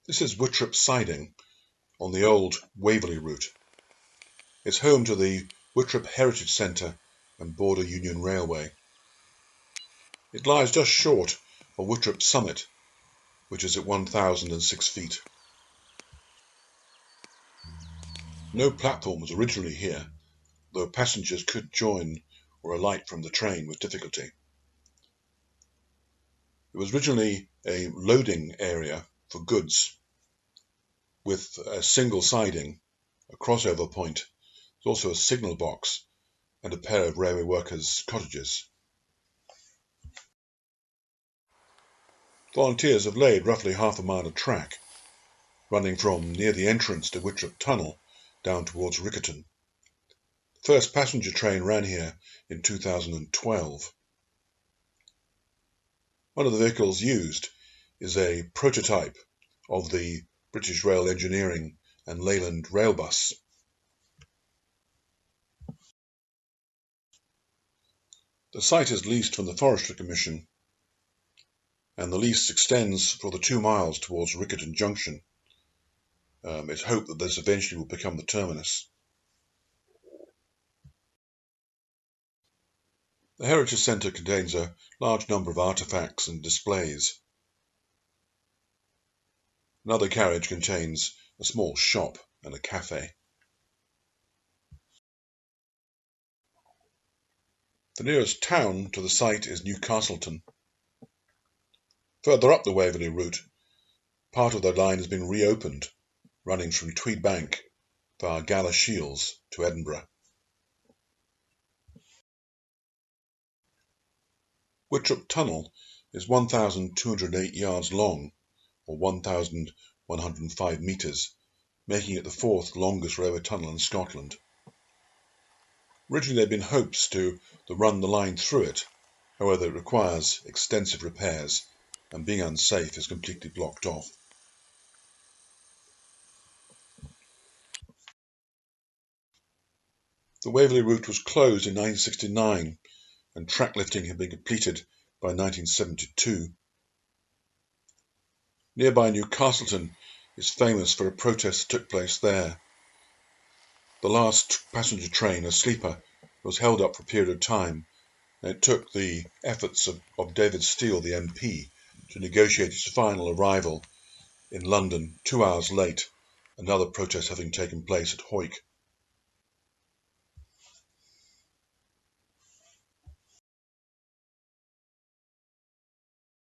This is Whitrope Siding on the old Waverley route. It's home to the Whitrope Heritage Centre and Border Union Railway. It lies just short of Whitrope Summit, which is at 1,006 feet. No platform was originally here, though passengers could join or alight from the train with difficulty. It was originally a loading area for goods, with a single siding, a crossover point, also a signal box, and a pair of railway workers' cottages. Volunteers have laid roughly half a mile of track, running from near the entrance to Whitrope Tunnel down towards Riccarton. The first passenger train ran here in 2012. One of the vehicles used is a prototype of the British Rail Engineering and Leyland rail bus. The site is leased from the Forestry Commission, and the lease extends for the 2 miles towards Riccarton Junction. It's hoped that this eventually will become the terminus. The Heritage Centre contains a large number of artefacts and displays. Another carriage contains a small shop and a cafe. The nearest town to the site is Newcastleton. Further up the Waverley route, part of the line has been reopened, running from Tweed Bank via Gala Shields to Edinburgh. Whitrope Tunnel is 1,208 yards long, or 1,105 metres, making it the fourth longest railway tunnel in Scotland. Originally there had been hopes to run the line through it, however it requires extensive repairs and being unsafe is completely blocked off. The Waverley route was closed in 1969 and track lifting had been completed by 1972. Nearby Newcastleton is famous for a protest that took place there. The last passenger train, a sleeper, was held up for a period of time, and it took the efforts of David Steele, the MP, to negotiate its final arrival in London 2 hours late, another protest having taken place at Hawick.